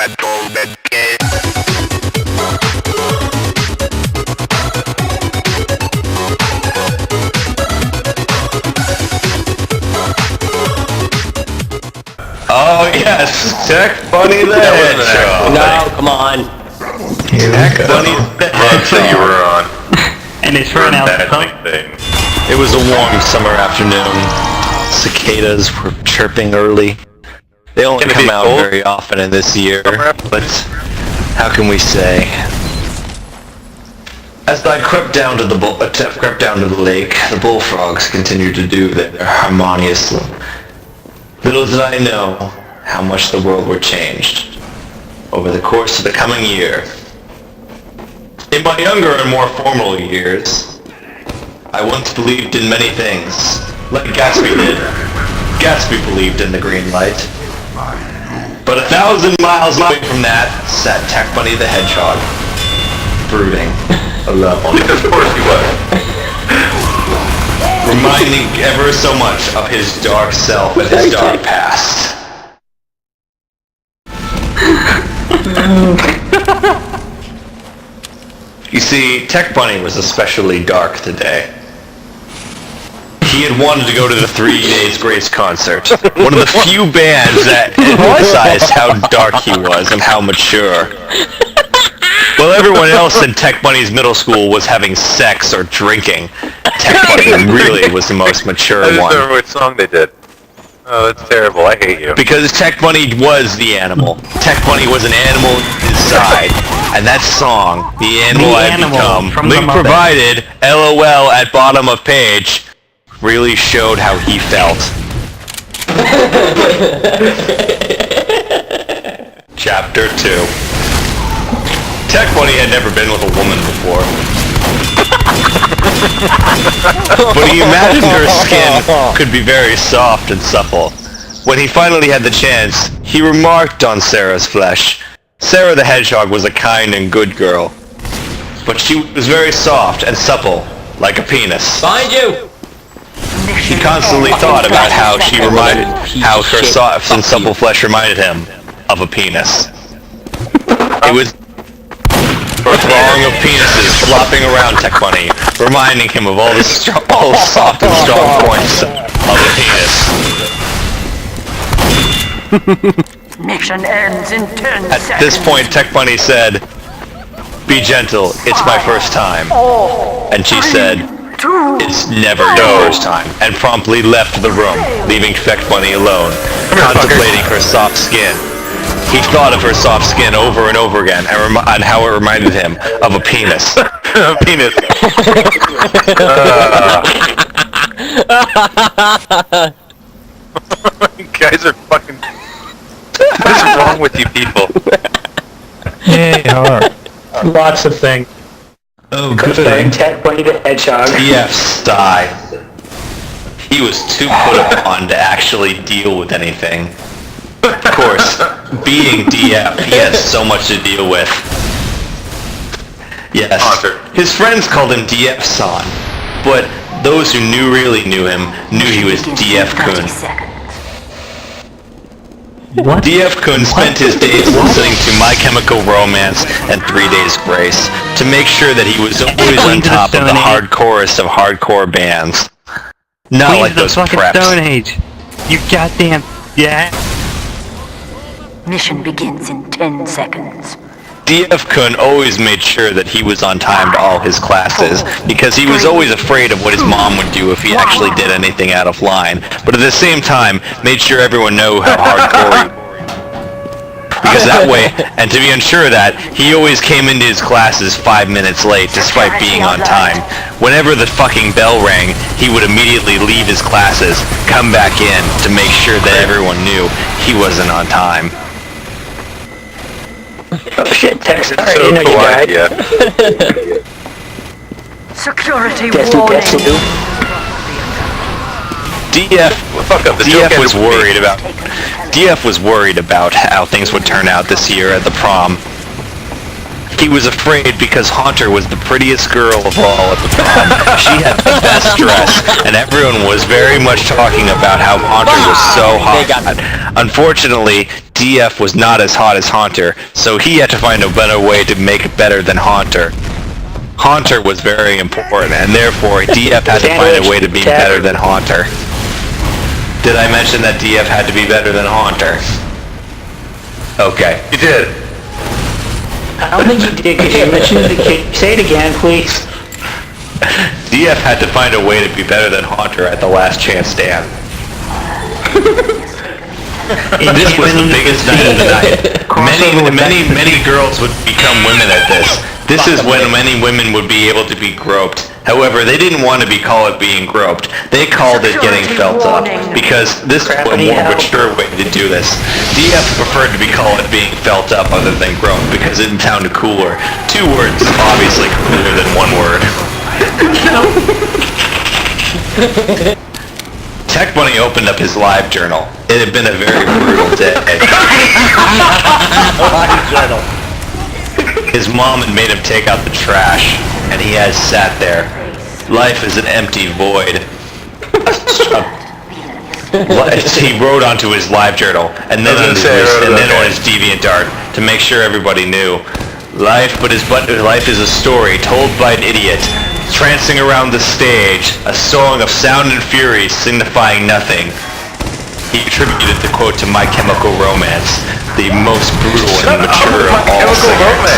Oh yes, Tech Bunny the Hedgehog. No, come on. Tech Bunny the Hedgehog. You were on. And it's run out. It was a warm summer afternoon. Cicadas were chirping early. They only come out very often in this year, but how can we say? As I crept down to the lake, the bullfrogs continued to do their harmonious. Little did I know how much the world were changed over the course of the coming year. In my younger and more formal years, I once believed in many things, like Gatsby did. Gatsby believed in the green light. But 1,000 miles away from that sat Tech Bunny the Hedgehog, brooding, alone. Of course he was. Reminding ever so much of his dark self and his dark past. You see, Tech Bunny was especially dark today. He had wanted to go to the 3 Days Grace concert, one of the few bands that emphasized how dark he was and how mature. While everyone else in Tech Bunny's middle school was having sex or drinking, Tech Bunny really was the most mature I just one. don't remember which song they did. Oh, that's terrible. I hate you. Because Tech Bunny was the animal. Tech Bunny was an animal inside. And that song, The Animal I've Become, link provided, LOL at bottom of page, really showed how he felt. Chapter 2. Tech Bunny had never been with a woman before. But he imagined her skin could be very soft and supple. When he finally had the chance, he remarked on Sarah's flesh. Sarah the Hedgehog was a kind and good girl. But she was very soft and supple, like a penis. Find you! He constantly thought about how how her soft and supple flesh reminded him of a penis. It was a throng of penises flopping around Tech Bunny, reminding him of all the soft and strong points of a penis. Mission ends in 10 seconds. At this point, Tech Bunny said, "Be gentle, it's my first time." And she said, "It's never your first time," and promptly left the room, leaving Tech Bunny alone, contemplating her soft skin. He thought of her soft skin over and over again, and how it reminded him of a penis. A penis. You guys are fucking... What is wrong with you people? Yeah, lots of things. Oh, good. Tech Bunny the Hedgehog. DF sigh. He was too put upon to actually deal with anything. Of course, being DF, he has so much to deal with. Yes, his friends called him DF-san, but those who really knew him knew he was DF-kun. What? DF-kun spent his days listening to My Chemical Romance and 3 Days Grace to make sure that he was always on top of the hardcorest of hardcore bands. Not like those preps. Stone Age. You goddamn... Yeah? Mission begins in 10 seconds. DF-kun always made sure that he was on time to all his classes, because he was always afraid of what his mom would do if he actually did anything out of line, but at the same time, made sure everyone knew how hardcore he was. Because that way, and to be unsure of that, he always came into his classes 5 minutes late, despite being on time. Whenever the fucking bell rang, he would immediately leave his classes, come back in, to make sure that everyone knew he wasn't on time. Oh shit, Tex, sorry, So you know you polite, died. yeah. Security Guess who warning. gets you? DF was worried about how things would turn out this year at the prom. He was afraid because Haunter was the prettiest girl of all at the prom. She had the best dress, and everyone was very much talking about how Haunter was so hot. Unfortunately, DF was not as hot as Haunter, so he had to find a better way to make it better than Haunter. Haunter was very important, and therefore DF had to find a way to be better than Haunter. Did I mention that DF had to be better than Haunter? Okay. You did. I don't think you did, because you mentioned the kid. Say it again, please. DF had to find a way to be better than Haunter at the last chance stand. This was the biggest night of the night. Many girls would become women at this. This is when many women would be able to be groped. However, they didn't want to be called being groped. They called it getting felt up, because this was a more mature way to do this. DF preferred to be called being felt up other than groped, because it sounded cooler. 2 words is obviously cooler than 1 word. Tech Bunny opened up his live journal. It had been a very brutal day. His mom had made him take out the trash, and he has sat there. Life is an empty void. He wrote onto his live journal, and then on his DeviantArt to make sure everybody knew. Life is a story told by an idiot, trancing around the stage, a song of sound and fury signifying nothing. He attributed the quote to My Chemical Romance, the most brutal and mature of all singers.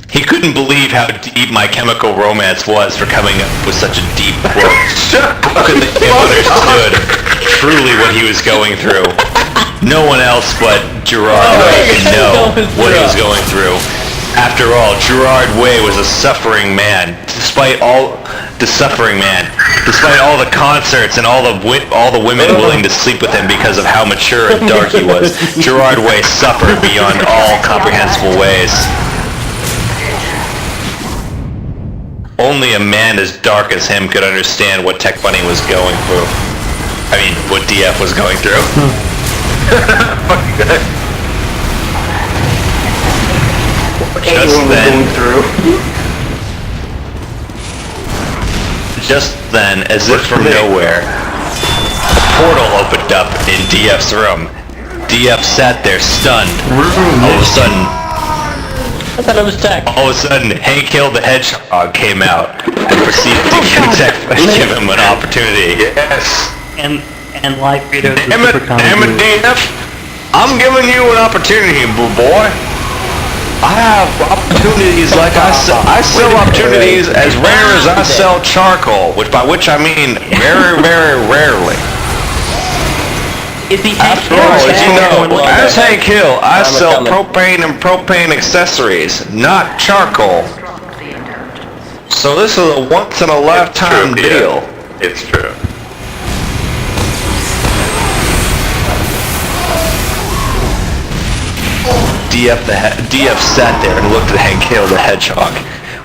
He couldn't believe how deep My Chemical Romance was for coming up with such a deep quote. How could they have understood truly what he was going through? No one else but Gerard Way could know what he was going through. After all, Gerard Way was a suffering man. Despite all the concerts and all the women willing to sleep with him because of how mature and dark he was, Gerard Way suffered beyond all comprehensible ways. Only a man as dark as him could understand what Tech Bunny was going through. I mean, what DF was going through. Fucking good. Just then, as if from nowhere, a portal opened up in DF's room. DF sat there stunned. I thought it was Tech. All of a sudden, Hank Hill the Hedgehog came out and proceeded to give him an opportunity. Yes. And like Peter, Damn it, DF! I'm giving you an opportunity, boo boy. I have opportunities like I sell opportunities as rare as I sell charcoal, by which I mean very, very rarely. After all, as you know, as Hank Hill, I sell propane and propane accessories, not charcoal. So this is a once-in-a-lifetime deal. It's true. DF sat there and looked at Hank Hill the Hedgehog.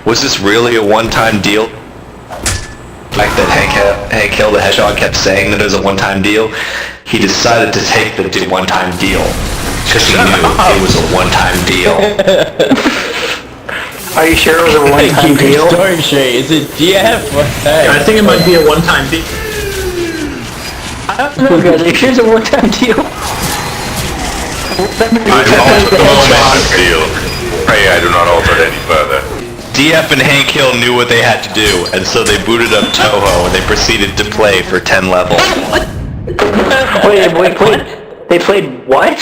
Was this really a one-time deal? The fact that Hank Hill the Hedgehog kept saying that it was a one-time deal, he decided to take the one-time deal. Because he knew it was a one-time deal. Are you sure it was a one-time deal? Is it DF? I think it might be a one-time deal. I don't know, guys. Are you sure it's a one-time deal? Deal. Pray I do not alter it any further. DF and Hank Hill knew what they had to do, and so they booted up Toho and they proceeded to play for 10 levels. Wait. They played what?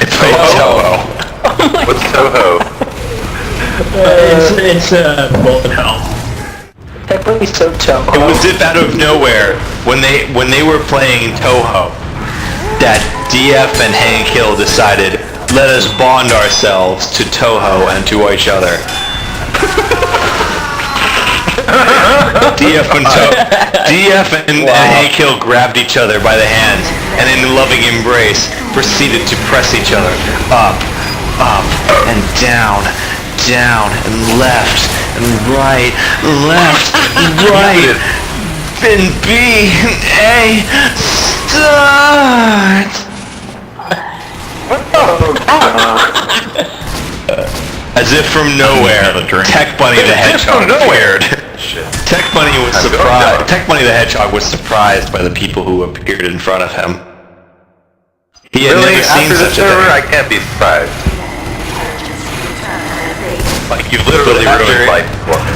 They played Toho. What's Toho? It's bullet hell. That play's so tough. It was if out of nowhere, when they were playing Toho, that DF and Hank Hill decided, let us bond ourselves to Toho and to each other. DF and Hank Hill grabbed each other by the hands, and in a loving embrace, proceeded to press each other up, and down, and left, and right, and B, A, start! As if from nowhere, Tech Bunny the Hedgehog appeared. Tech Bunny the Hedgehog was surprised by the people who appeared in front of him. He had Really? never seen After the such a server, thing. I can't be surprised. Like, you've literally ruined life for me.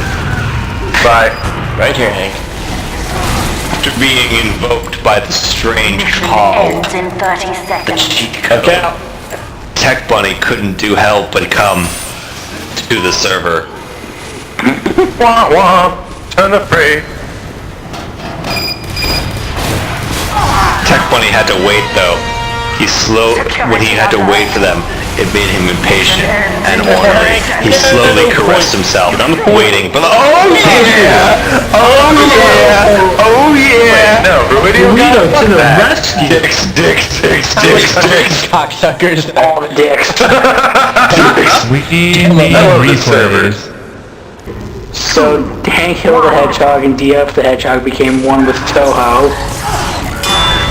Bye. Right here, Hank. After being invoked by the strange Mission call, ends in 30 seconds. Okay. Tech Bunny couldn't do help but come to the server. Wah wah. Turn afraid. Tech Bunny had to wait though. When he had to wait for them, it made him impatient and ornery. He slowly caressed himself, waiting for the oh yeah! Oh yeah! Oh yeah! No, Ruidio Rito got to the that. rescue! Dicks. Cocksuckers. All the dicks. We need replays. So Hank Hill the Hedgehog and DF the Hedgehog became one with Toho.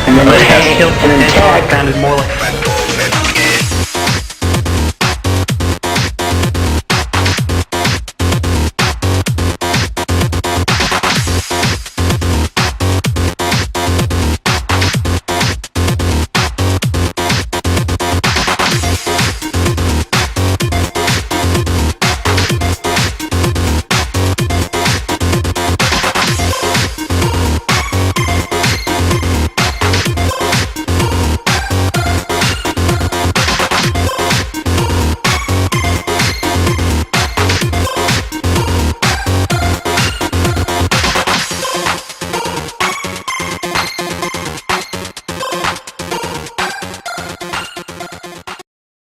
And then Hank and then Tech sounded more like